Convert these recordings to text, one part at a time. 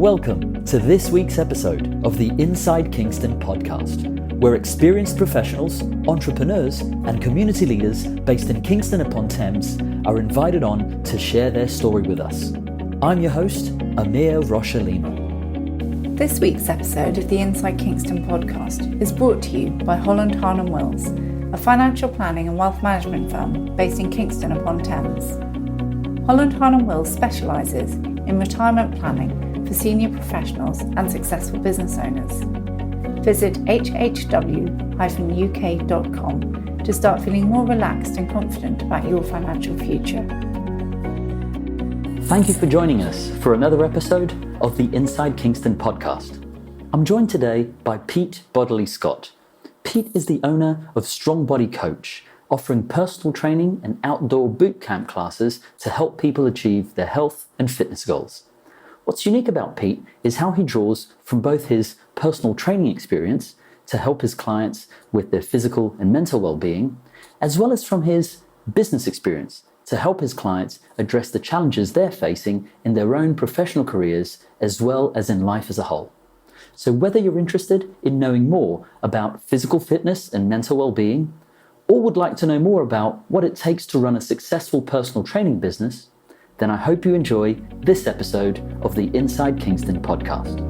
Welcome to this week's episode of the Inside Kingston podcast, where experienced professionals, entrepreneurs, and community leaders based in Kingston upon Thames are invited on to share their story with us. I'm your host, Amir Rocha-Lima. This week's episode of the Inside Kingston podcast is brought to you by Holland Harnham Wills, a financial planning and wealth management firm based in Kingston upon Thames. Holland Harnham Wills specialises in retirement planning for senior professionals and successful business owners. Visit hhw-uk.com to start feeling more relaxed and confident about your financial future. Thank you for joining us for another episode of the Inside Kingston podcast. I'm joined today by Pete Bodley-Scott. Pete is the owner of Strong Body Coach, offering personal training and outdoor boot camp classes to help people achieve their health and fitness goals. What's unique about Pete is how he draws from both his personal training experience to help his clients with their physical and mental well-being, as well as from his business experience to help his clients address the challenges they're facing in their own professional careers as well as in life as a whole. So whether you're interested in knowing more about physical fitness and mental well-being, or would like to know more about what it takes to run a successful personal training business, then I hope you enjoy this episode of the Inside Kingston podcast.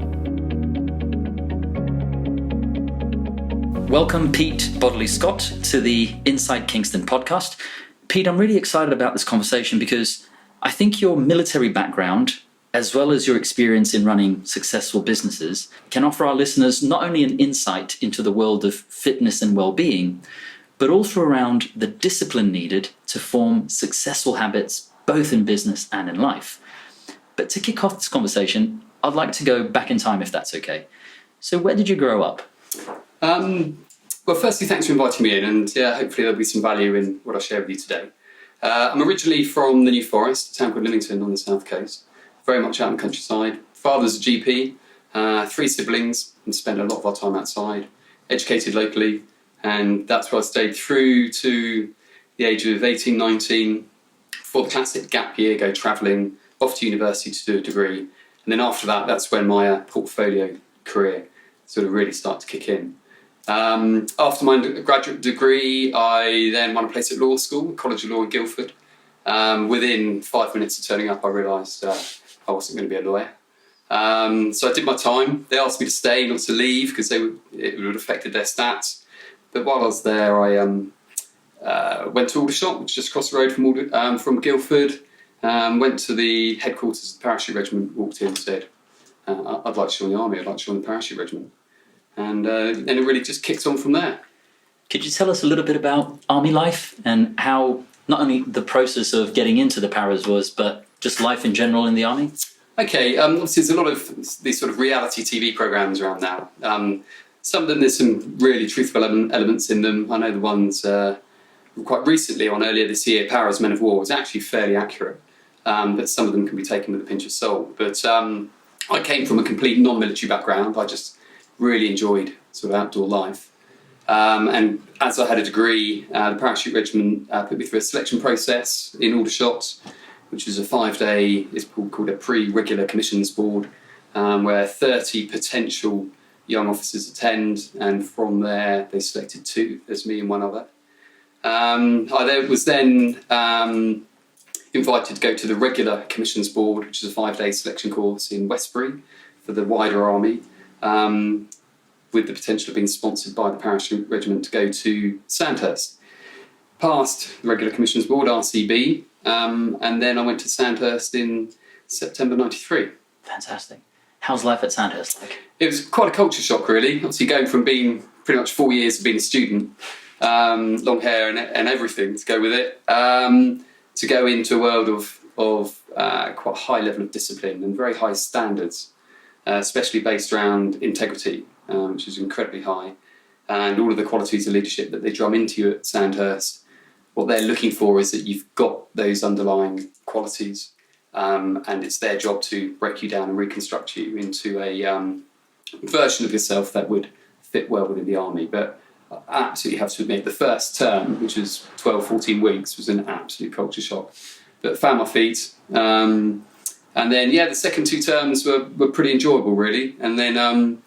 Welcome, Pete Bodley-Scott, to the Inside Kingston podcast. Pete, I'm really excited about this conversation because I think your military background, as well as your experience in running successful businesses, can offer our listeners not only an insight into the world of fitness and well-being, but also around the discipline needed to form successful habits both in business and in life. But to kick off this conversation, I'd like to go back in time if that's okay. So where did you grow up? Well, firstly, thanks for inviting me in, and hopefully there'll be some value in what I share with you today. I'm originally from the New Forest, a town called Lymington on the south coast, very much out in the countryside. Father's a GP, 3 siblings, and spent a lot of our time outside, educated locally, and that's where I stayed through to the age of 18, 19, for the classic gap year, go travelling, off to university to do a degree. And then after that, that's when my portfolio career sort of really started to kick in. After my graduate degree, I then won a place at law school, College of Law in Guildford. Within 5 minutes of turning up, I realised I wasn't going to be a lawyer. So I did my time. They asked me to stay, not to leave, because it would have affected their stats. But while I was there, I went to Aldershot, which is just across the road from Guildford. Went to the headquarters of the Parachute Regiment, walked in and said, I'd like to join the Army, I'd like to join the Parachute Regiment. And then it really just kicked on from there. Could you tell us a little bit about Army life and how not only the process of getting into the Paras was, but just life in general in the Army? Okay, obviously there's a lot of these sort of reality TV programmes around now. Some of them, there's some really truthful elements in them. I know the ones quite recently on earlier this year, Paras Men of War, was actually fairly accurate, but some of them can be taken with a pinch of salt. But I came from a complete non-military background. I just really enjoyed sort of outdoor life. And as I had a degree, the Parachute Regiment put me through a selection process in Aldershot, which was a 5-day, it's called a pre-regular commissions board, where 30 potential young officers attend, and from there they selected 2. There's me and one other. I was then invited to go to the regular commissions board, which is a 5-day selection course in Westbury for the wider army, with the potential of being sponsored by the Parachute Regiment to go to Sandhurst. Passed the regular commissions board, RCB, and then I went to Sandhurst in September 93. Fantastic. How's life at Sandhurst like? It was quite a culture shock, really. Obviously, going from being pretty much 4 years of being a student, long hair and everything to go with it, to go into a world of quite a high level of discipline and very high standards, especially based around integrity, which is incredibly high, and all of the qualities of leadership that they drum into you at Sandhurst. What they're looking for is that you've got those underlying qualities, and it's their job to break you down and reconstruct you into a version of yourself that would fit well within the army. But I absolutely have to admit, the first term, which was 12, 14 weeks, was an absolute culture shock. But found my feet, And then, the second 2 terms were pretty enjoyable, really. And then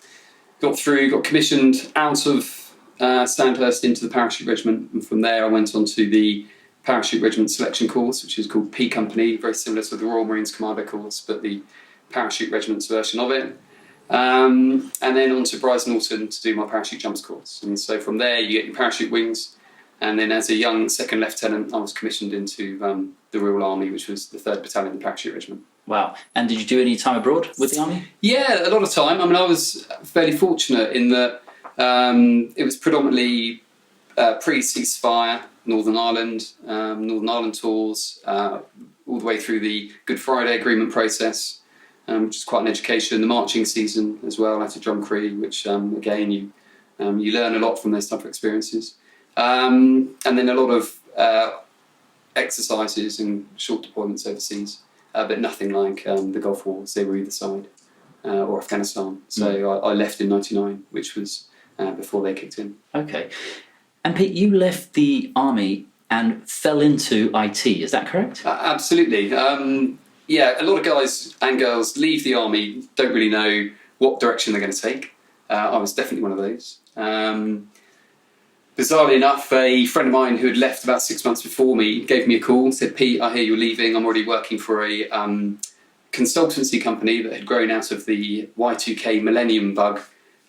got commissioned out of Sandhurst into the Parachute Regiment. And from there, I went on to the Parachute Regiment Selection Course, which is called P Company, very similar to the Royal Marines Commando course, but the Parachute Regiment's version of it. And then on to Brize Norton to do my Parachute Jumps course. And so from there, you get your parachute wings. And then as a young second lieutenant, I was commissioned into the Royal Army, which was the 3rd Battalion Parachute Regiment. Wow. And did you do any time abroad with the Army? Yeah, a lot of time. I mean, I was fairly fortunate in that it was predominantly pre-ceasefire, Northern Ireland tours, all the way through the Good Friday Agreement process, which is quite an education. The marching season as well, out of Drumcree, which again, you learn a lot from those type of experiences. And then a lot of exercises and short deployments overseas, but nothing like the Gulf Wars. They were either side, or Afghanistan. So I left in '99, which was before they kicked in. Okay. And Pete, you left the Army and fell into IT, is that correct? Absolutely. A lot of guys and girls leave the Army, don't really know what direction they're going to take. I was definitely one of those. Bizarrely enough, a friend of mine who had left about 6 months before me gave me a call and said, "Pete, I hear you're leaving. I'm already working for a consultancy company that had grown out of the Y2K Millennium Bug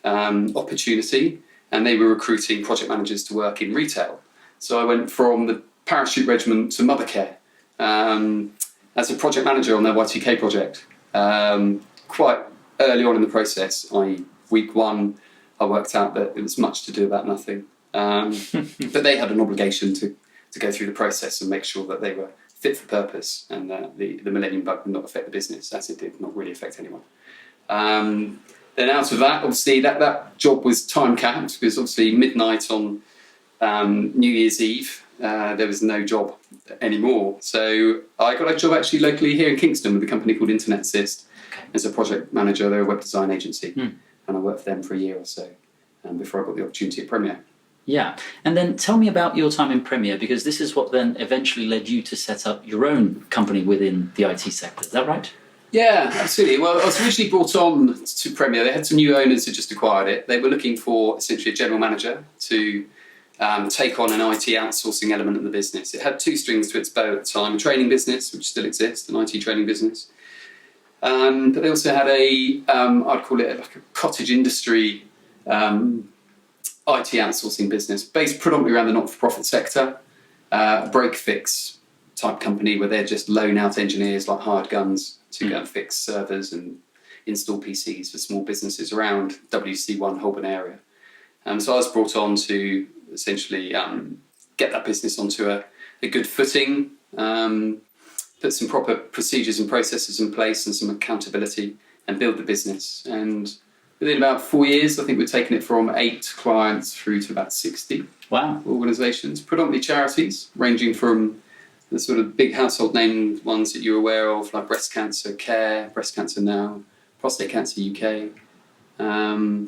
opportunity, and they were recruiting project managers to work in retail." So I went from the Parachute Regiment to Mothercare as a project manager on their Y2K project. Quite early on in the process, week 1, I worked out that it was much to do about nothing. But they had an obligation to go through the process and make sure that they were fit for purpose, and the Millennium Bug would not affect the business, as it did not really affect anyone. Then out of that, obviously, that job was time capped, because obviously midnight on New Year's Eve, there was no job anymore. So I got a job actually locally here in Kingston with a company called Internet Assist as a project manager. They're a web design agency, and I worked for them for a year or so before I got the opportunity at Premier. Yeah, and then tell me about your time in Premier, because this is what then eventually led you to set up your own company within the IT sector. Is that right? Yeah, absolutely. Well, I was originally brought on to Premier. They had some new owners who just acquired it. They were looking for essentially a general manager to take on an IT outsourcing element of the business. It had 2 strings to its bow at the time: a training business, which still exists, an IT training business. But they also had I'd call it like a cottage industry IT outsourcing business, based predominantly around the not-for-profit sector, a break-fix type company where they're just loan out engineers like hired guns to go and fix servers and install PCs for small businesses around WC1 Holborn area. So I was brought on to essentially get that business onto a good footing, put some proper procedures and processes in place and some accountability, and build the business. And within about 4 years, I think we've taken it from 8 clients through to about 60 organisations, predominantly charities, ranging from the sort of big household name ones that you're aware of, like Breast Cancer Care, Breast Cancer Now, Prostate Cancer UK,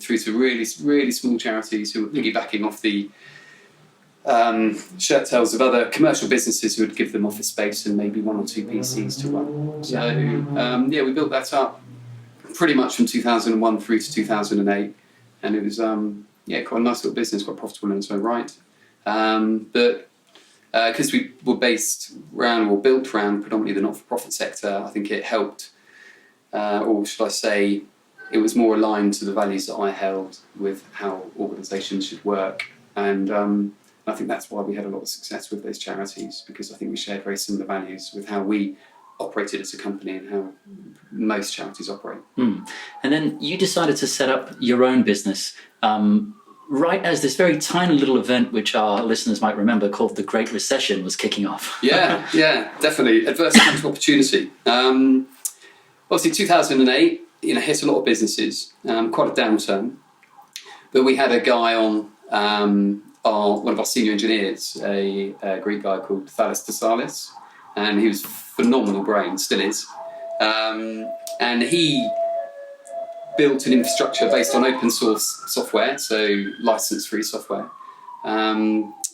through to really, really small charities who are piggybacking off the shirt tails of other commercial businesses who would give them office space and maybe 1 or 2 PCs to run. So, we built that up pretty much from 2001 through to 2008, and it was quite a nice little business, quite profitable in its own right. But because we were built around predominantly the not-for-profit sector, I think it helped, or should I say, it was more aligned to the values that I held with how organisations should work, and I think that's why we had a lot of success with those charities, because I think we shared very similar values with how we operated as a company and how most charities operate. And then you decided to set up your own business right as this very tiny little event, which our listeners might remember, called the Great Recession, was kicking off. Yeah, definitely. Adversity comes to opportunity. Obviously 2008, hit a lot of businesses, quite a downturn. But we had a guy on, one of our senior engineers, a Greek guy called Thalis Tassalis, and he was phenomenal brain, still is. And he built an infrastructure based on open source software, so license-free software,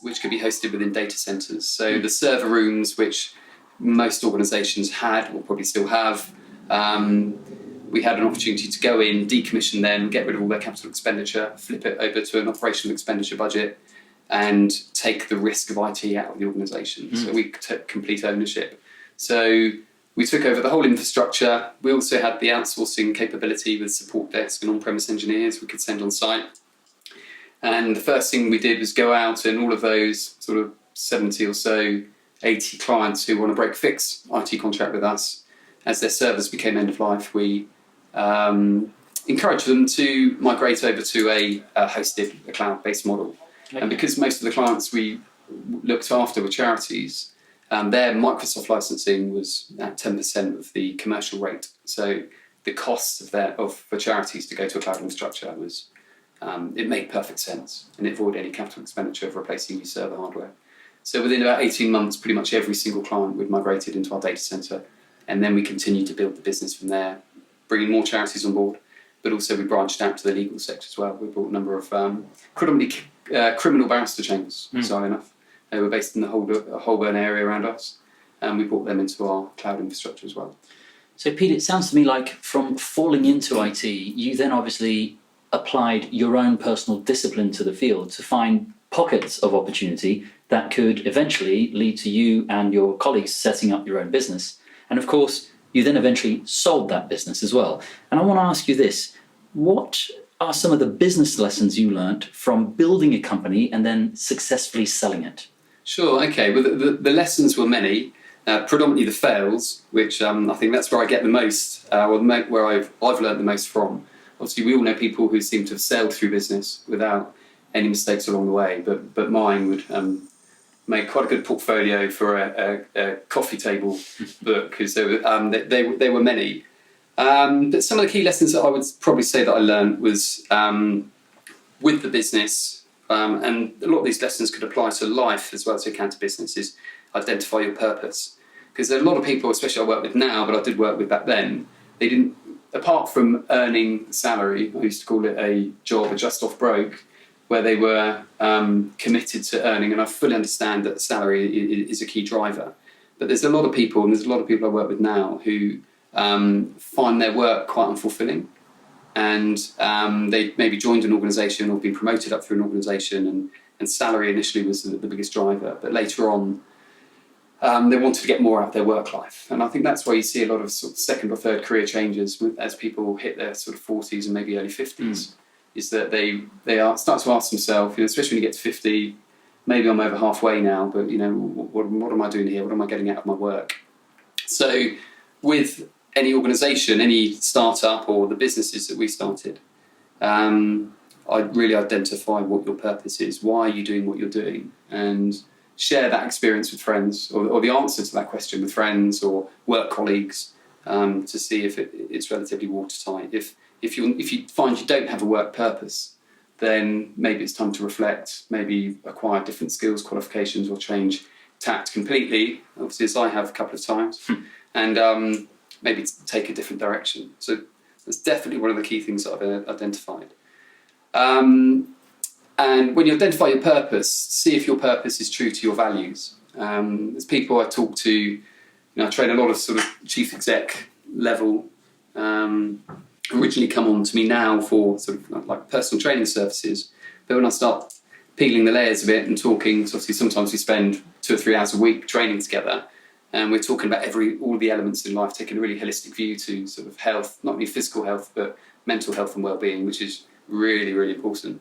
which could be hosted within data centers. So the server rooms, which most organizations had, or probably still have, We had an opportunity to go in, decommission them, get rid of all their capital expenditure, flip it over to an operational expenditure budget, and take the risk of IT out of the organisation. So we took complete ownership. So we took over the whole infrastructure. We also had the outsourcing capability with support desk and on-premise engineers we could send on site. And the first thing we did was go out and all of those sort of 70 or so, 80 clients who want to break fix IT contract with us, as their servers became end of life, we encouraged them to migrate over to a cloud-based model. Okay. And because most of the clients we looked after were charities, their Microsoft licensing was at 10% of the commercial rate. So the cost for charities to go to a cloud infrastructure was, it made perfect sense, and it avoided any capital expenditure of replacing new server hardware. So within about 18 months, pretty much every single client we'd migrated into our data centre, and then we continued to build the business from there, bringing more charities on board, but also we branched out to the legal sector as well. We brought a number of predominantly criminal barrister chambers, bizarrely enough. They were based in the Holborn area around us, and we brought them into our cloud infrastructure as well. So Pete, it sounds to me like from falling into IT, you then obviously applied your own personal discipline to the field to find pockets of opportunity that could eventually lead to you and your colleagues setting up your own business. And of course, you then eventually sold that business as well. And I want to ask you this, what are some of the business lessons you learned from building a company and then successfully selling it? Sure, okay. Well, the lessons were many, predominantly the fails, which I think that's where I get the most, where I've learned the most from. Obviously, we all know people who seem to have sailed through business without any mistakes along the way, but mine would make quite a good portfolio for a coffee table book, because they were many. But some of the key lessons that I would probably say that I learned was with the business, and a lot of these lessons could apply to life as well as account to business, is identify your purpose. Because there are a lot of people, especially I work with now, but I did work with back then, they didn't, apart from earning salary, I used to call it a job, a just off broke, where they were committed to earning, and I fully understand that salary is a key driver. But there's a lot of people, and there's a lot of people I work with now who find their work quite unfulfilling, and they maybe joined an organisation or been promoted up through an organisation, and salary initially was the biggest driver, but later on they wanted to get more out of their work life. And I think that's why you see a lot of sort of second or third career changes as people hit their sort of 40s and maybe early 50s, is that they start to ask themselves, especially when you get to 50, maybe I'm over halfway now, but what am I doing here? What am I getting out of my work? So with any organisation, any startup or the businesses that we started, I'd really identify what your purpose is. Why are you doing what you're doing? And share that experience with friends, or the answer to that question with friends or work colleagues, to see if it's relatively watertight. If you find you don't have a work purpose, then maybe it's time to reflect, maybe acquire different skills, qualifications, or change tact completely, obviously as I have a couple of times, and maybe take a different direction. So that's definitely one of the key things that I've identified. And when you identify your purpose, see if your purpose is true to your values. There's people I talk to, I train a lot of sort of chief exec level, originally come on to me now for sort of like personal training services. But when I start peeling the layers a bit and talking, so obviously sometimes we spend 2 or 3 hours a week training together, and we're talking about all the elements in life, taking a really holistic view to sort of health, not only physical health, but mental health and well-being, which is really, really important.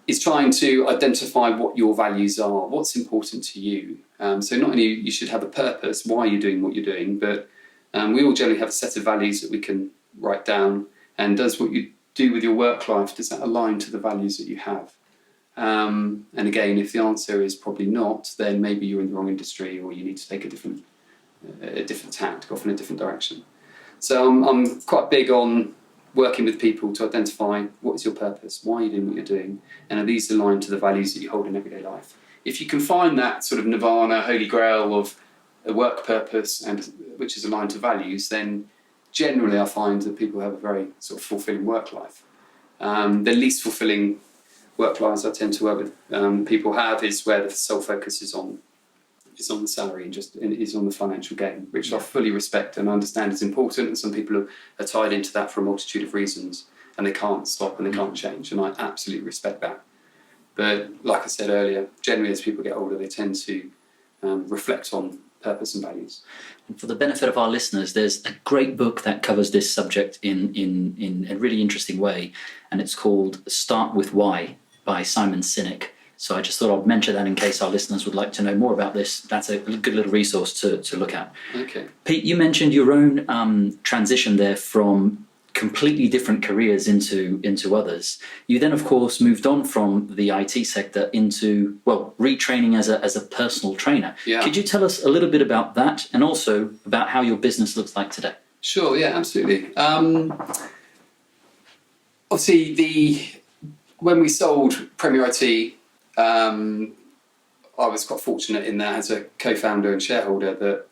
Is trying to identify what your values are, what's important to you. So not only you should have a purpose, why you're doing what you're doing, but we all generally have a set of values that we can write down. And does what you do with your work life, does that align to the values that you have? And again, if the answer is probably not, then maybe you're in the wrong industry, or you need to take a different tack, go off in a different direction. So I'm quite big on working with people to identify what is your purpose, why are you doing what you're doing, and are these aligned to the values that you hold in everyday life? If you can find that sort of nirvana, holy grail of a work purpose, and which is aligned to values, then generally I find that people have a very sort of fulfilling work life. The least fulfilling work lives I tend to work with people have is where the sole focus is on is on the salary and just is on the financial gain, which I fully respect and understand is important. And some people are tied into that for a multitude of reasons, and they can't stop and they can't change. And I absolutely respect that. But like I said earlier, generally as people get older, they tend to reflect on purpose and values. And for the benefit of our listeners, there's a great book that covers this subject in a really interesting way, and it's called Start With Why by Simon Sinek. So I just thought I'd mention that in case our listeners would like to know more about this. That's a good little resource to look at. Okay. Pete, you mentioned your own transition there from completely different careers into others. You then, of course, moved on from the IT sector into, retraining as a personal trainer. Yeah. Could you tell us a little bit about that, and also about how your business looks like today? Sure, yeah, absolutely. Obviously, when we sold Premier IT, I was quite fortunate in that as a co-founder and shareholder that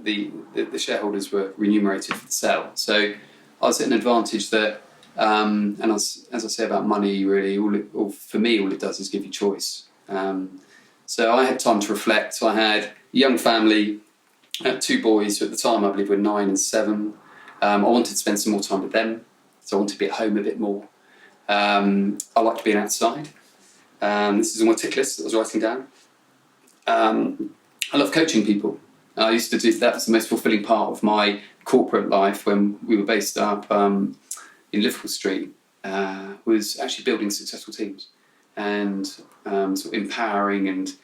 the shareholders were remunerated for the sale. So I was at an advantage that, and as I say about money, really, for me, all it does is give you choice. So I had time to reflect. So I had a young family, two boys who at the time I believe were 9 and 7. I wanted to spend some more time with them, so I wanted to be at home a bit more. I liked being outside. This is on my tick list that I was writing down. I love coaching people. I used to do that. Was the most fulfilling part of my corporate life when we were based up in Liverpool Street. Was actually building successful teams and sort of empowering and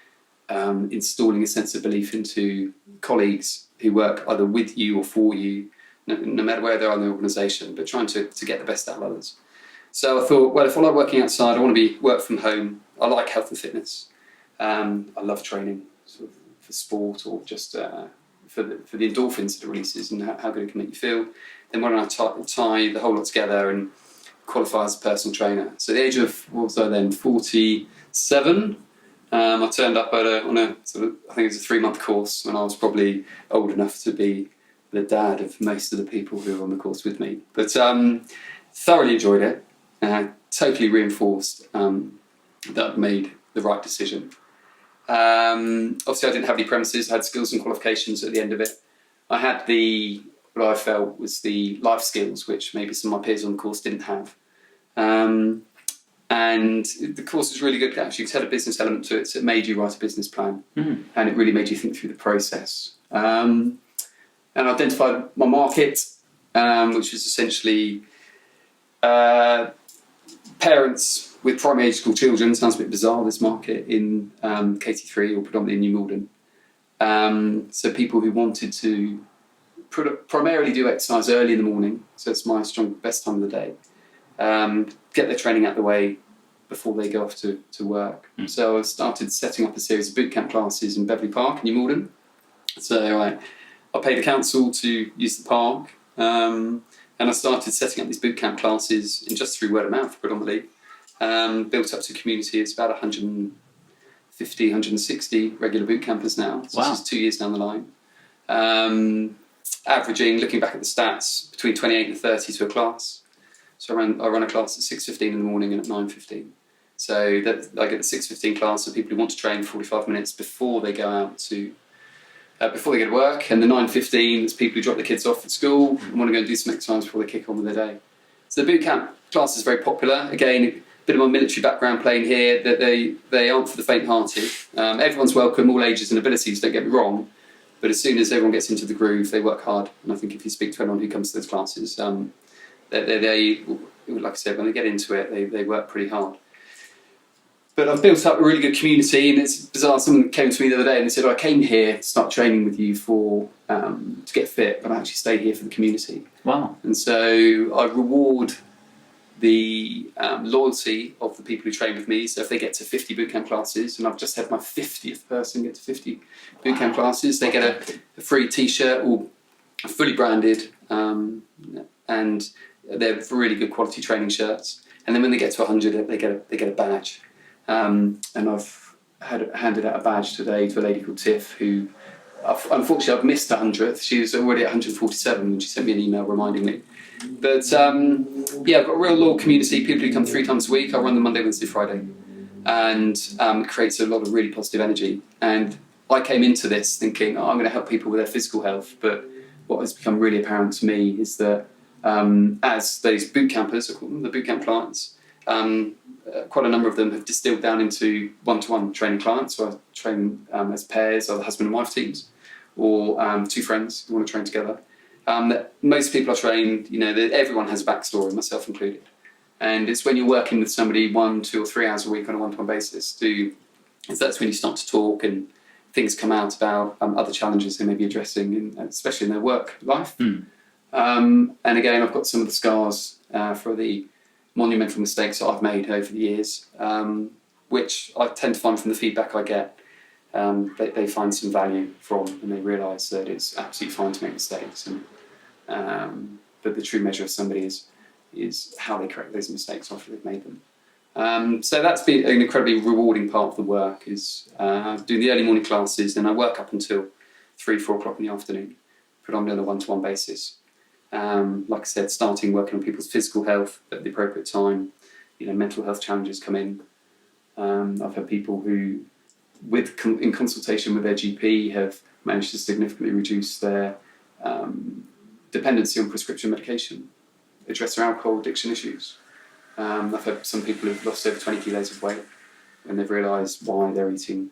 installing a sense of belief into colleagues who work either with you or for you, no matter where they are in the organisation, but trying to get the best out of others. So I thought, well, if I like working outside, I want to work from home. I like health and fitness. I love training sort of for sport or just for the endorphins it releases and how good it can make you feel. Then why don't I tie the whole lot together and qualify as a personal trainer? So at the age of, what was I then, 47, I turned up on a sort of, I think it was a 3-month course when I was probably old enough to be the dad of most of the people who were on the course with me. But thoroughly enjoyed it. Totally reinforced that I'd made the right decision. Obviously I didn't have any premises. I had skills and qualifications at the end of it. I had what I felt was the life skills which maybe some of my peers on the course didn't have. And the course was really good actually because it had a business element to it, so it made you write a business plan and it really made you think through the process. And I identified my market, which was essentially parents with primary age school children. Sounds a bit bizarre, this market in KT3 or predominantly in New Malden. So people who wanted to primarily do exercise early in the morning, so it's my best time of the day, get their training out of the way before they go off to work. So I started setting up a series of bootcamp classes in Beverley Park in New Malden. So I paid the council to use the park, and I started setting up these bootcamp classes and just through word of mouth predominantly. Built up to a community. It's about 150, 160 regular boot campers now. So wow. This is 2 years down the line. Averaging, looking back at the stats, between 28 and 30 to a class. So I run a class at 6:15 in the morning and at 9:15. So I get the 6:15 class of people who want to train 45 minutes before they go out to before they go to work, and the 9:15 is people who drop the kids off at school and want to go and do some exercise before they kick on with their day. So the boot camp class is very popular. Again, a bit of my military background playing here, that they aren't for the faint-hearted. Everyone's welcome, all ages and abilities, don't get me wrong, but as soon as everyone gets into the groove, they work hard. And I think if you speak to anyone who comes to those classes, they like I said, when they get into it, they work pretty hard. But I've built up a really good community, and it's bizarre. Someone came to me the other day and they said, I came here to start training with you to get fit, but I actually stay here for the community. Wow. And so I reward the loyalty of the people who train with me. So if they get to 50 bootcamp classes, and I've just had my 50th person get to 50 bootcamp classes, they get a free t-shirt, all fully branded, and they're really good quality training shirts. And then when they get to 100, they get a badge. And I've handed out a badge today to a lady called Tiff, who unfortunately I've missed 100th. She was already at 147 when she sent me an email reminding me. But I've got a real loyal community, people who come 3 times a week. I run them Monday, Wednesday, Friday, and it creates a lot of really positive energy. And I came into this thinking, I'm going to help people with their physical health. But what has become really apparent to me is that as those boot campers, I call them the boot camp clients, quite a number of them have distilled down into one-to-one training clients. So I train as pairs, either husband and wife teams, or two friends who want to train together. That most people I train, everyone has a backstory, myself included. And it's when you're working with somebody 1, 2 or 3 hours a week on a one-to-one basis, that's when you start to talk and things come out about other challenges they may be addressing, especially in their work life. And again, I've got some of the scars for the monumental mistakes that I've made over the years, which I tend to find from the feedback I get, they find some value from, and they realise that it's absolutely fine to make mistakes, and but the true measure of somebody is how they correct those mistakes after they've made them. So that's been an incredibly rewarding part of the work, is doing the early morning classes, and I work up until 3, 4 o'clock in the afternoon, predominantly on a one-to-one basis. Like I said, starting working on people's physical health at the appropriate time. Mental health challenges come in. I've had people who, in consultation with their GP, have managed to significantly reduce their dependency on prescription medication, address their alcohol addiction issues. I've had some people who've lost over 20 kilos of weight when they've realised why they're eating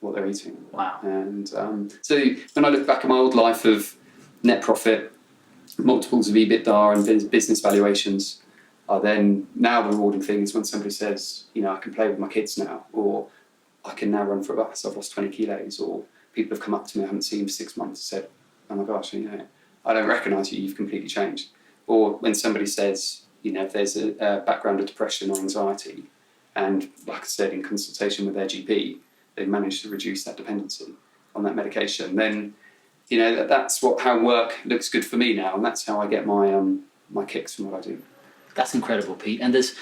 what they're eating. Wow. And so when I look back at my old life of net profit, multiples of EBITDA and business valuations, are then now the rewarding thing is when somebody says, I can play with my kids now, or I can now run for a bus, I've lost 20 kilos, or people have come up to me I haven't seen for 6 months and said, oh my gosh, I don't recognise you, you've completely changed. Or when somebody says, if there's a background of depression or anxiety, and like I said, in consultation with their GP, they've managed to reduce that dependency on that medication, then that's how work looks good for me now, and that's how I get my kicks from what I do. That's incredible, Pete. And there's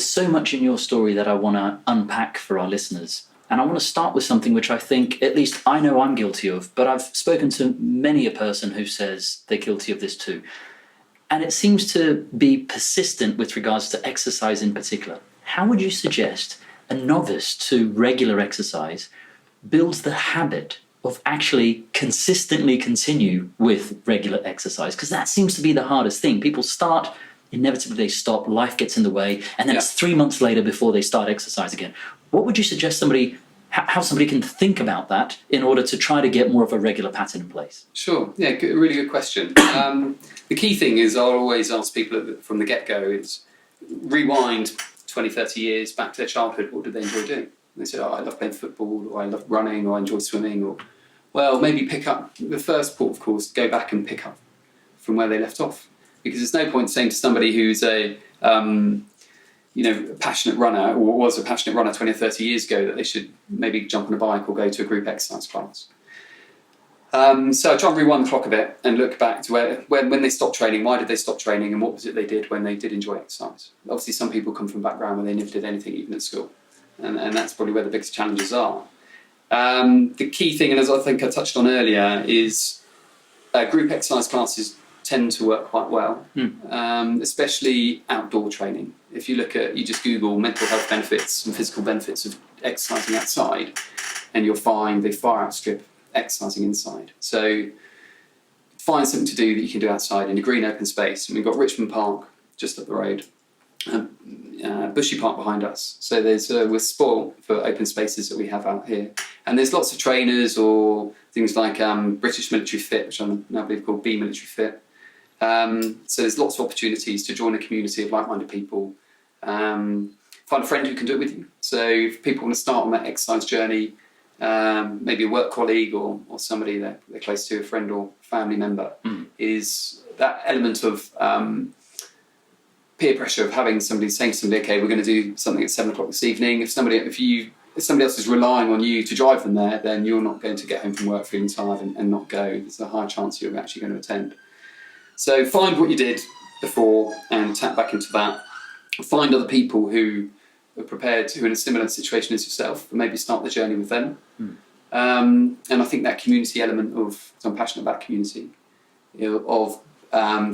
so much in your story that I want to unpack for our listeners. And I want to start with something which I think, at least I know I'm guilty of, but I've spoken to many a person who says they're guilty of this too. And it seems to be persistent with regards to exercise in particular. How would you suggest a novice to regular exercise builds the habit of actually consistently continue with regular exercise? Because that seems to be the hardest thing. People start, inevitably they stop, life gets in the way, and then it's 3 months later before they start exercise again. What would you suggest how somebody can think about that in order to try to get more of a regular pattern in place? Sure, yeah, really good question. The key thing is I'll always ask people from the get-go is rewind 20, 30 years back to their childhood, what did they enjoy doing? They said, I love playing football, or I love running, or I enjoy swimming, or, well, maybe pick up the first port of course, go back and pick up from where they left off. Because there's no point saying to somebody who's a passionate runner, or was a passionate runner 20 or 30 years ago, that they should maybe jump on a bike or go to a group exercise class. So I try and rewind the clock a bit and look back to when they stopped training, why did they stop training, and what was it they did when they did enjoy exercise. Obviously some people come from a background where they never did anything, even at school. And that's probably where the biggest challenges are. The key thing, and as I think I touched on earlier, is group exercise classes tend to work quite well, especially outdoor training. If you just Google mental health benefits and physical benefits of exercising outside, and you'll find they far outstrip exercising inside. So find something to do that you can do outside in a green open space. And we've got Richmond Park just up the road, Bushy Park behind us. So we're spoiled for open spaces that we have out here. And there's lots of trainers or things like British Military Fit, which I now believe called Be Military Fit. So there's lots of opportunities to join a community of like-minded people. Find a friend who can do it with you. So if people want to start on that exercise journey, maybe a work colleague or somebody they're close to, a friend or family member, is that element of peer pressure of having somebody saying to somebody, okay, we're going to do something at 7 o'clock this evening. If somebody else is relying on you to drive them there, then you're not going to get home from work feeling tired and not go. There's a high chance you're actually going to attend. So find what you did before and tap back into that. Find other people who are prepared, who are in a similar situation as yourself, and maybe start the journey with them. And I think that community element so I'm passionate about community, of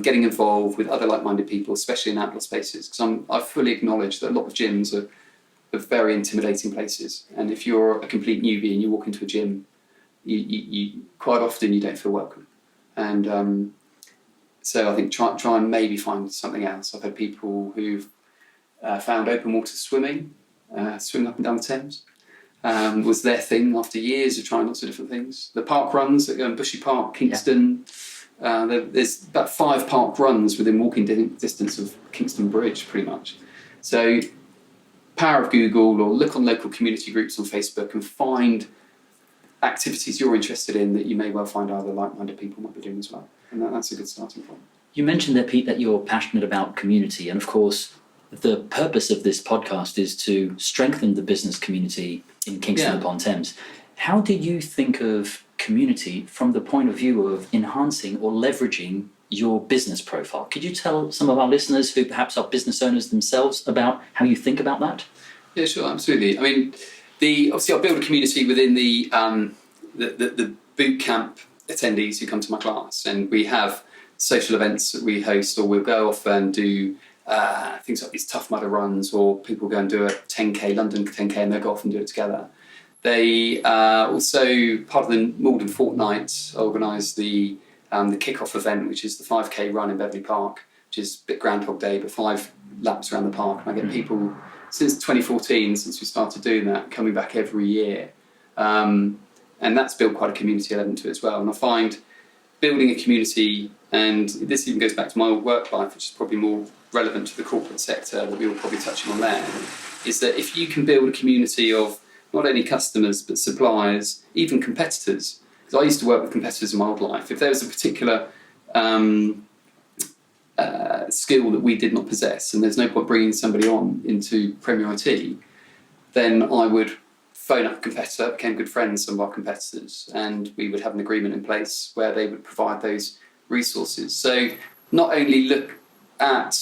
getting involved with other like-minded people, especially in outdoor spaces, because I fully acknowledge that a lot of gyms are are very intimidating places. And if you're a complete newbie and you walk into a gym, you quite often you don't feel welcome. And so I think try and maybe find something else. I've had people who've found open water swimming, swimming up and down the Thames. Was their thing after years of trying lots of different things. The park runs at Bushy Park, Kingston. There's about 5 park runs within walking distance of Kingston Bridge, pretty much. So, power of Google, or look on local community groups on Facebook and find activities you're interested in that you may well find other like-minded people might be doing as well. And that's a good starting point. You mentioned there, Pete, that you're passionate about community. And of course, the purpose of this podcast is to strengthen the business community in Kingston upon Thames. How do you think of community from the point of view of enhancing or leveraging your business profile? Could you tell some of our listeners who perhaps are business owners themselves about how you think about that? Yeah, sure, absolutely. I mean, obviously I build a community within the boot camp attendees who come to my class, and we have social events that we host, or we'll go off and do things like these Tough Mudder runs, or people go and do a 10k, London 10k, and they'll go off and do it together. They also, part of the Malden Fortnight, organise the kick-off event, which is the 5k run in Beverley Park, which is a bit Groundhog Day, but 5 laps around the park. And I get people, since 2014, since we started doing that, coming back every year. And that's built quite a community element to it as well. And I find building a community, and this even goes back to my work life, which is probably more relevant to the corporate sector that we were probably touching on there, is that if you can build a community of not only customers but suppliers, even competitors, because I used to work with competitors in my old life, if there was a particular skill that we did not possess, and there's no point bringing somebody on into Premier IT, then I would phone up a competitor, became good friends with some of our competitors, and we would have an agreement in place where they would provide those resources. So not only look at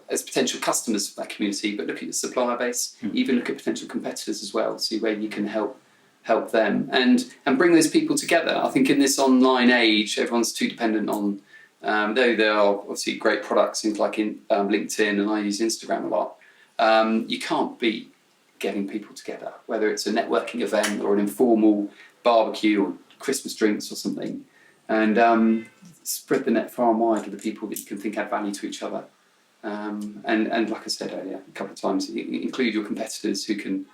as potential customers for that community, but look at your supplier base, even look at potential competitors as well, see where you can help them and bring those people together. I think in this online age, everyone's too dependent on, though there are obviously great products, things like in LinkedIn, and I use Instagram a lot, you can't beat getting people together, whether it's a networking event or an informal barbecue or Christmas drinks or something, and spread the net far and wide with the people that you can think add value to each other. And like I said earlier, a couple of times, include your competitors who can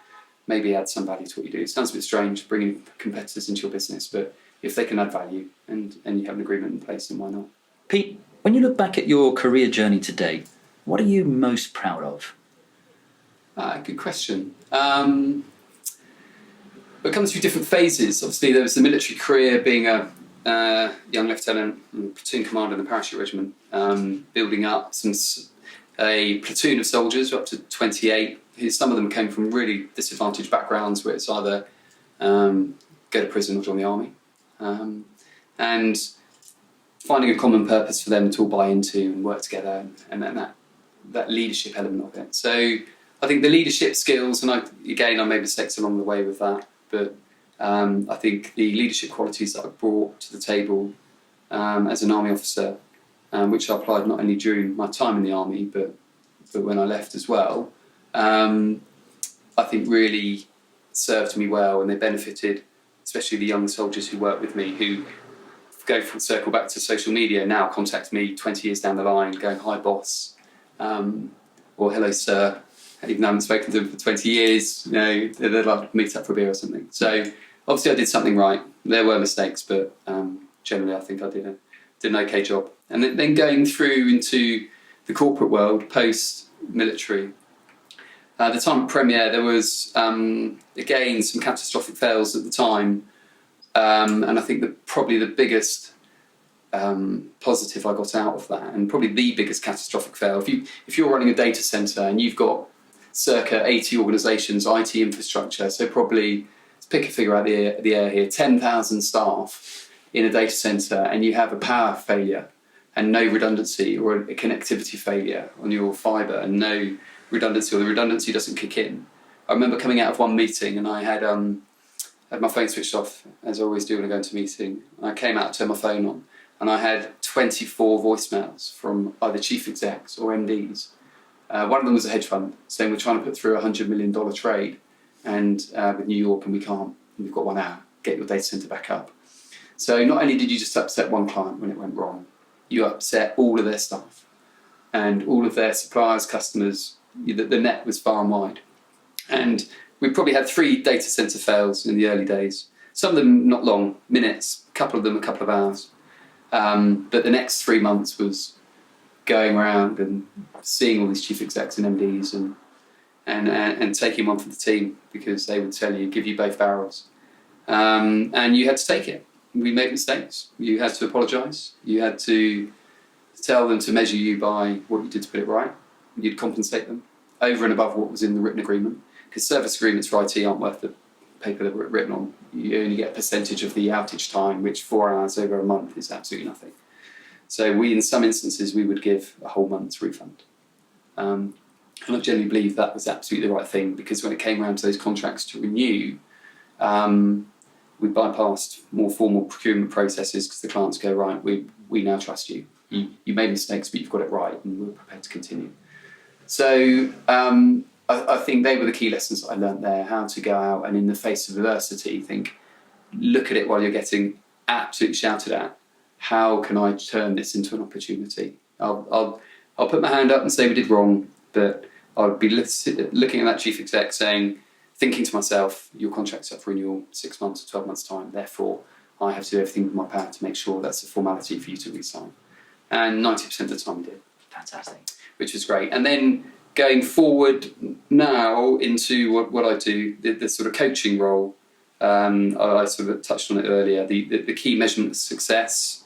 maybe add some value to what you do. It sounds a bit strange bringing competitors into your business, but if they can add value and you have an agreement in place, then why not? Pete, when you look back at your career journey to date, what are you most proud of? Good question. It comes through different phases. Obviously, there was the military career, being a young lieutenant and platoon commander in the parachute regiment, building up a platoon of soldiers up to 28, who some of them came from really disadvantaged backgrounds, where it's either go to prison or join the army, and finding a common purpose for them to all buy into and work together, and then that leadership element of it. So I think the leadership skills, and I made mistakes along the way with that, but I think the leadership qualities that I brought to the table as an army officer, which I applied not only during my time in the army, but when I left as well, I think really served me well, and they benefited, especially the young soldiers who work with me, who go full circle back to social media, now contact me 20 years down the line going, "Hi boss," or "Hello sir," even though I haven't spoken to them for 20 years, they'd like to meet up for a beer or something. So obviously I did something right. There were mistakes, but generally I think I did an okay job. And then going through into the corporate world, post-military, the time at Premier, there was, again, some catastrophic fails at the time. And I think probably the biggest positive I got out of that, and probably the biggest catastrophic fail, if you're running a data centre and you've got circa 80 organisations, IT infrastructure, so probably, let's pick a figure out the air here, 10,000 staff in a data centre, and you have a power failure and no redundancy, or a connectivity failure on your fibre and no redundancy, or the redundancy doesn't kick in. I remember coming out of one meeting and I had my phone switched off, as I always do when I go into a meeting. I came out to turn my phone on, and I had 24 voicemails from either chief execs or MDs One of them was a hedge fund saying we're trying to put through a $100 million trade and with New York and we can't. We've got 1 hour. Get your data center back up. So not only did you just upset one client when it went wrong, you upset all of their staff and all of their suppliers, customers. The net was far and wide. And we probably had 3 data center fails in the early days. Some of them not long, minutes, a couple of them a couple of hours. But the next 3 months was going around and seeing all these chief execs and MDs and taking one for the team because they would tell you, give you both barrels. And you had to take it. We made mistakes. You had to apologise. You had to tell them to measure you by what you did to put it right. You'd compensate them over and above what was in the written agreement. Because service agreements for IT aren't worth the paper they were written on. You only get a percentage of the outage time, which 4 hours over a month is absolutely nothing. So in some instances, we would give a whole month's refund. And I generally believe that was absolutely the right thing because when it came around to those contracts to renew, we bypassed more formal procurement processes because the clients go, right, we now trust you. You made mistakes, but you've got it right, and we're prepared to continue. So I think they were the key lessons that I learned there, how to go out and in the face of adversity, look at it while you're getting absolutely shouted at. How can I turn this into an opportunity? I'll put my hand up and say we did wrong, but I'll be looking at that chief exec thinking to myself, your contract's up for renewal 6 months or 12 months' time, therefore I have to do everything in my power to make sure that's a formality for you to re-sign. And 90% of the time we did. Fantastic. Which was great. And then going forward now into what I do, the sort of coaching role, I sort of touched on it earlier, the key measurement of success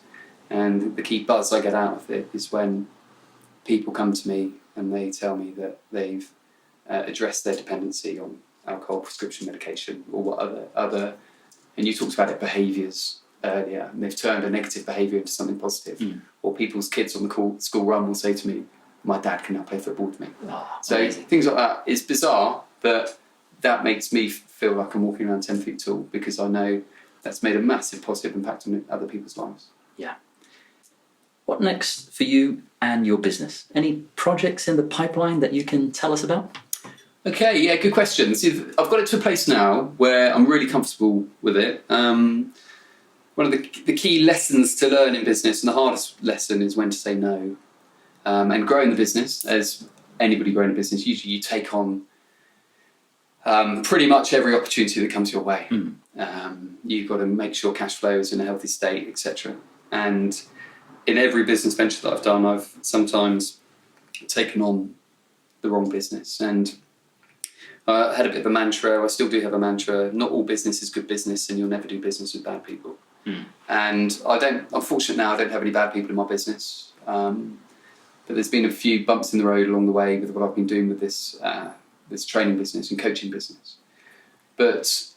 and the key buzz I get out of it is when people come to me and they tell me that they've addressed their dependency on alcohol, prescription medication, or what other, and you talked about it, behaviours earlier, and they've turned a negative behaviour into something positive. Or people's kids on the school run will say to me, my dad can now play football with me. So amazing. Things like that is bizarre, but that makes me feel like I'm walking around 10 feet tall because I know that's made a massive positive impact on other people's lives. Yeah. What next for you and your business? Any projects in the pipeline that you can tell us about? Okay, yeah, good question. See, I've got it to a place now where I'm really comfortable with it. One of the key lessons to learn in business, and the hardest lesson, is when to say no. And growing the business, as anybody growing a business, usually you take on pretty much every opportunity that comes your way. You've got to make sure cash flow is in a healthy state, etc. And in every business venture that I've done, I've sometimes taken on the wrong business. And I had a bit of a mantra, I still do have a mantra, not all business is good business and you'll never do business with bad people. And I'm fortunate now I don't have any bad people in my business. But there's been a few bumps in the road along the way with what I've been doing with this training business and coaching business. But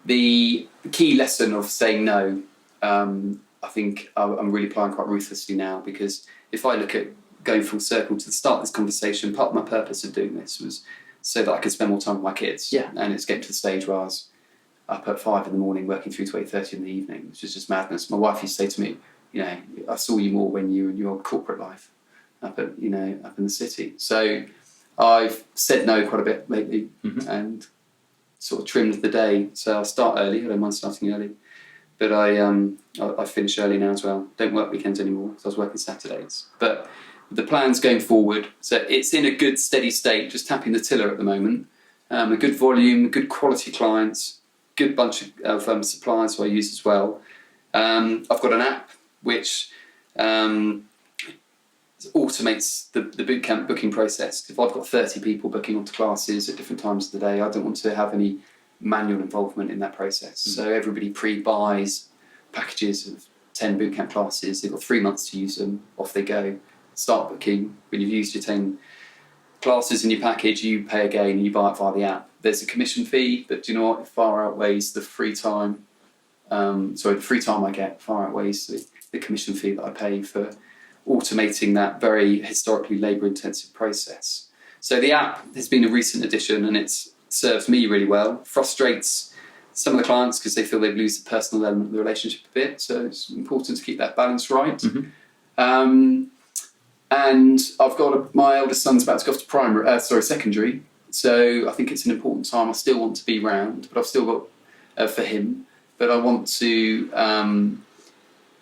the key lesson of saying no, I think I'm really applying quite ruthlessly now, because if I look at going full circle to the start of this conversation, part of my purpose of doing this was so that I could spend more time with my kids. Yeah. And it's getting to the stage where I was up at 5 in the morning working through to 8:30 in the evening, which is just madness. My wife used to say to me, I saw you more when you were in your corporate life up in the city. So I've said no quite a bit lately and sort of trimmed the day. So I'll start early. I don't mind starting early, but I finish early now as well. Don't work weekends anymore because I was working Saturdays. But the plans going forward, so it's in a good steady state, just tapping the tiller at the moment. A good volume, good quality clients, good bunch of suppliers who I use as well. I've got an app which automates the bootcamp booking process. If I've got 30 people booking onto classes at different times of the day, I don't want to have any manual involvement in that process. So everybody pre-buys packages of 10 bootcamp classes. They've got 3 months to use them. Off they go. Start booking. When you've used your 10 classes in your package, you pay again and you buy it via the app. There's a commission fee, but do you know what? It far outweighs the free time. The free time I get far outweighs the commission fee that I pay for automating that very historically labour-intensive process. So the app has been a recent addition and it serves me really well. Frustrates some of the clients because they feel they lose the personal element of the relationship a bit. So it's important to keep that balance right. And I've got my eldest son's about to go off to secondary. So I think it's an important time. I still want to be round, but I've still got for him. But I want to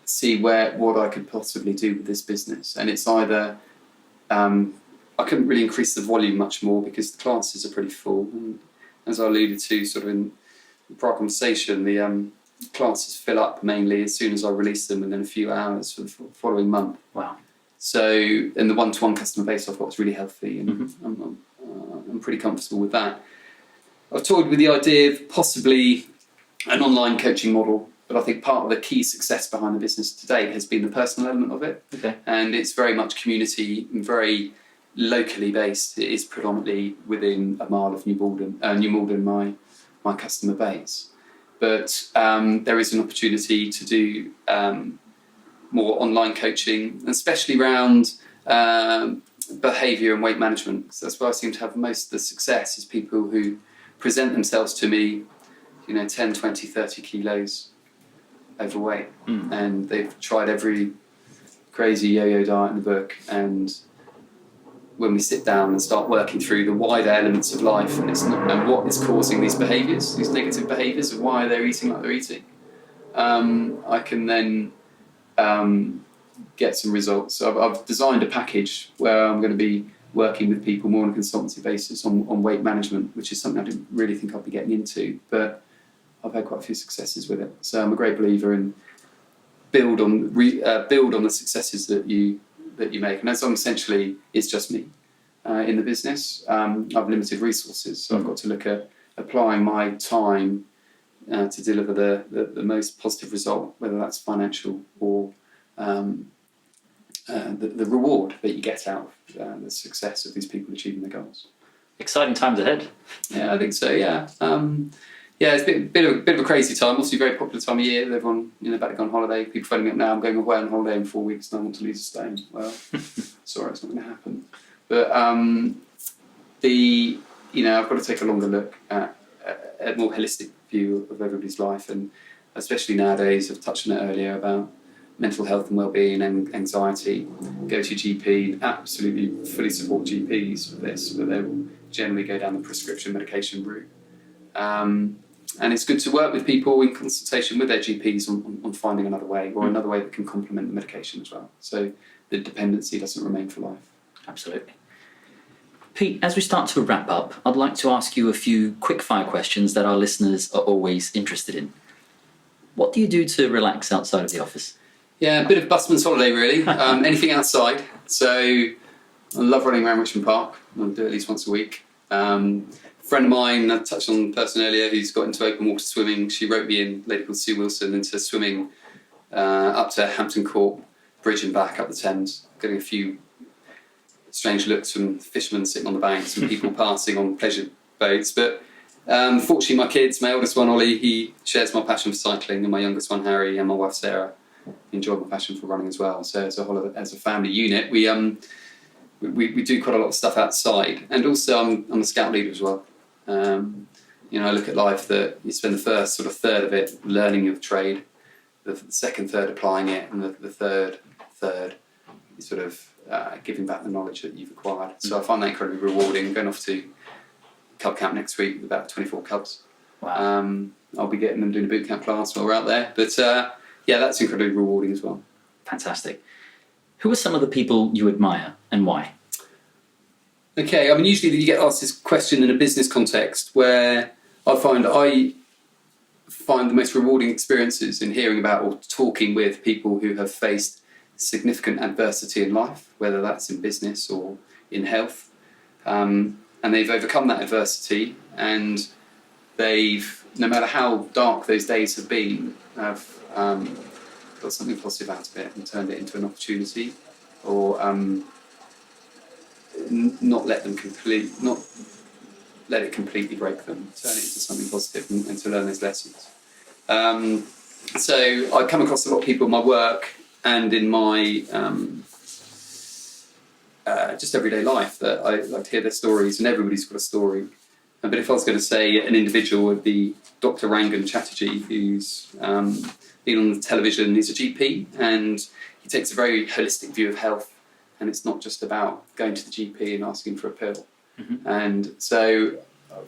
see what I could possibly do with this business. And it's either I couldn't really increase the volume much more because the classes are pretty full. And as I alluded to sort of in the prior conversation, the classes fill up mainly as soon as I release them within a few hours for the following month. Wow. So, and the one-to-one customer base I've got is really healthy, and I'm pretty comfortable with that. I've toyed with the idea of possibly an online coaching model, but I think part of the key success behind the business to date has been the personal element of it. Okay. And it's very much community and very locally based. It is predominantly within a mile of New Malden, my customer base. But there is an opportunity to do more online coaching, especially around behaviour and weight management. Because that's where I seem to have most of the success, is people who present themselves to me, 10, 20, 30 kilos overweight. And they've tried every crazy yo-yo diet in the book. And when we sit down and start working through the wider elements of life and what is causing these behaviours, these negative behaviours, and why they're eating like they're eating, I can then get some results. So I've designed a package where I'm going to be working with people more on a consultancy basis on weight management, which is something I didn't really think I'd be getting into, but I've had quite a few successes with it. So I'm a great believer in build on the successes that you make. And as long essentially it's just me in the business, I've limited resources, so I've got to look at applying my time to deliver the most positive result, whether that's financial or the reward that you get out of the success of these people achieving their goals. Exciting times ahead. Yeah, I think so. Yeah, it's a bit of a crazy time. Also, a very popular time of year. Everyone, about to go on holiday. People phoning me up now. I'm going away on holiday in 4 weeks, and I want to lose a stone. Well, sorry, it's not going to happen. But I've got to take a longer look at a more holistic view of everybody's life, and especially nowadays, I've touched on it earlier about mental health and wellbeing and anxiety. Go to your GP. Absolutely, fully support GPs for this, but they will generally go down the prescription medication route. And it's good to work with people in consultation with their GPs on finding another way, or another way that can complement the medication as well. So the dependency doesn't remain for life. Absolutely. Pete, as we start to wrap up, I'd like to ask you a few quick-fire questions that our listeners are always interested in. What do you do to relax outside of the office? Yeah, a bit of busman's holiday, really. Anything outside. So I love running around Richmond Park. I'll do it at least once a week. Friend of mine, I touched on the person earlier who's got into open water swimming. She wrote me in, a lady called Sue Wilson, into swimming up to Hampton Court Bridge and back up the Thames, getting a few strange looks from fishermen sitting on the banks and people passing on pleasure boats. But fortunately, my kids, my eldest one, Ollie, he shares my passion for cycling, and my youngest one, Harry, and my wife, Sarah, enjoy my passion for running as well. So as a family unit, we do quite a lot of stuff outside. And also, I'm a scout leader as well. I look at life that you spend the first sort of third of it learning your trade, the second third applying it, and the third is sort of giving back the knowledge that you've acquired. So I find that incredibly rewarding. I'm going off to Cub Camp next week with about 24 cubs. Wow. I'll be getting them doing a boot camp class while we're out there. But that's incredibly rewarding as well. Fantastic. Who are some of the people you admire and why? Okay, usually you get asked this question in a business context, where I find the most rewarding experiences in hearing about or talking with people who have faced significant adversity in life, whether that's in business or in health, and they've overcome that adversity, and they've, no matter how dark those days have been, have got something positive out of it and turned it into an opportunity, or not let it completely break them, turn it into something positive and to learn those lessons. So I come across a lot of people in my work and in my just everyday life that I like to hear their stories, and everybody's got a story. But if I was going to say an individual, would be Dr. Rangan Chatterjee, who's been on the television. He's a GP, and he takes a very holistic view of health and it's not just about going to the GP and asking for a pill. And so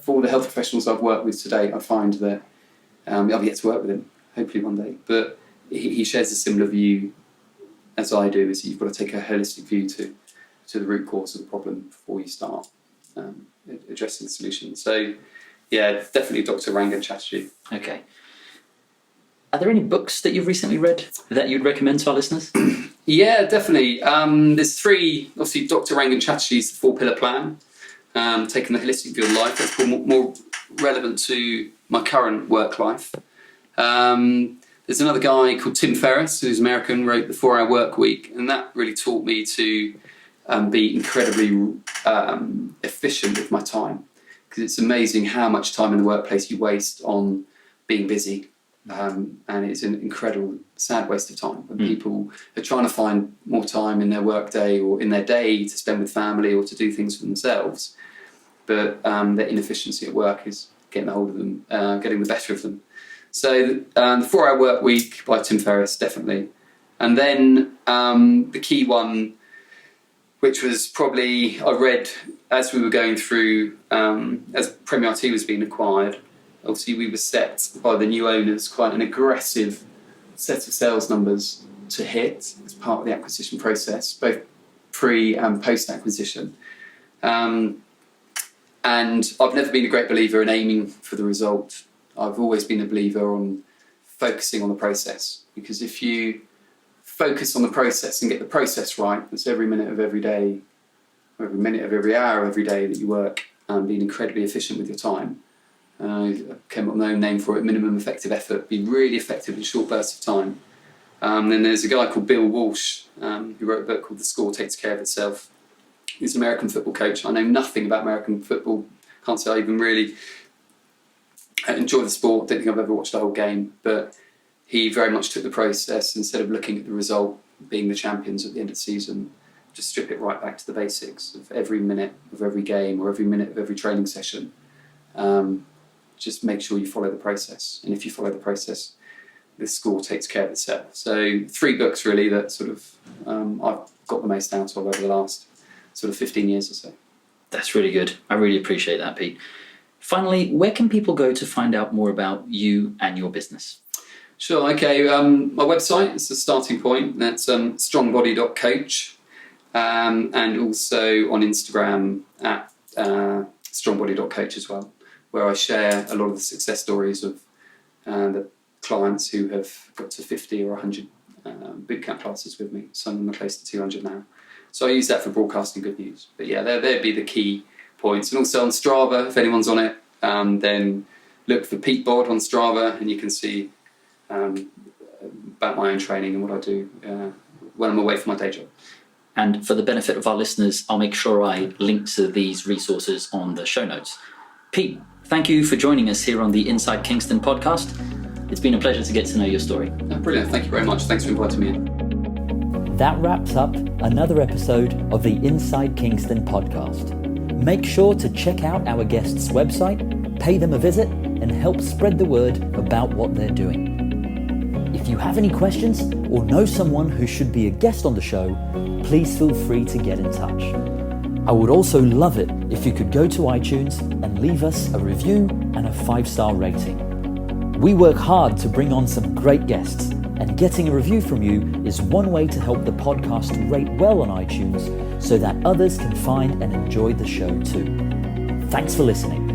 for all the health professionals I've worked with today, I find that I've yet to work with him, hopefully one day, but he shares a similar view as I do, is you've got to take a holistic view to the root cause of the problem before you start addressing the solution. So yeah, definitely Dr. Rangan Chatterjee. Okay. Are there any books that you've recently read that you'd recommend to our listeners? Yeah, definitely. There's three. Obviously, Dr. Rangan Chatterjee's 4-pillar plan, taking the holistic view of life. That's more relevant to my current work life. There's another guy called Tim Ferriss, who's American, wrote The 4-Hour Work Week, and that really taught me to be incredibly efficient with my time, because it's amazing how much time in the workplace you waste on being busy. And it's an incredible, sad waste of time when people are trying to find more time in their work day or in their day to spend with family or to do things for themselves. But their inefficiency at work is getting a hold of them, getting the better of them. So the 4-Hour Work Week by Tim Ferriss, definitely. And then the key one, which was probably, I read as we were going through, as Premier RT was being acquired. Obviously, we were set by the new owners quite an aggressive set of sales numbers to hit as part of the acquisition process, both pre and post-acquisition. And I've never been a great believer in aiming for the result. I've always been a believer on focusing on the process, because if you focus on the process and get the process right, that's every minute of every day, or every minute of every hour of every day that you work, being incredibly efficient with your time. I came up with my own name for it, minimum effective effort, be really effective in short bursts of time. Then there's a guy called Bill Walsh, who wrote a book called The Score Takes Care of Itself. He's an American football coach. I know nothing about American football, can't say I even really enjoy the sport, don't think I've ever watched a whole game, but he very much took the process, instead of looking at the result, being the champions at the end of the season, just strip it right back to the basics of every minute of every game or every minute of every training session. Just make sure you follow the process. And if you follow the process, the score takes care of itself. So 3 books really that sort of I've got the most out of over the last sort of 15 years or so. That's really good. I really appreciate that, Pete. Finally, where can people go to find out more about you and your business? Sure, okay. My website is the starting point. That's strongbody.coach. And also on Instagram at strongbody.coach as well, where I share a lot of the success stories of the clients who have got to 50 or 100 bootcamp classes with me. Some of them are close to 200 now. So I use that for broadcasting good news. But yeah, there'd be the key points. And also on Strava, if anyone's on it, then look for Pete Bod on Strava, and you can see about my own training and what I do when I'm away from my day job. And for the benefit of our listeners, I'll make sure I link to these resources on the show notes. Pete, thank you for joining us here on the Inside Kingston podcast. It's been a pleasure to get to know your story. Brilliant. Thank you very much. Thanks for inviting me in. That wraps up another episode of the Inside Kingston podcast. Make sure to check out our guests' website, pay them a visit, and help spread the word about what they're doing. If you have any questions or know someone who should be a guest on the show, please feel free to get in touch. I would also love it if you could go to iTunes and leave us a review and a 5-star rating. We work hard to bring on some great guests, and getting a review from you is one way to help the podcast rate well on iTunes so that others can find and enjoy the show too. Thanks for listening.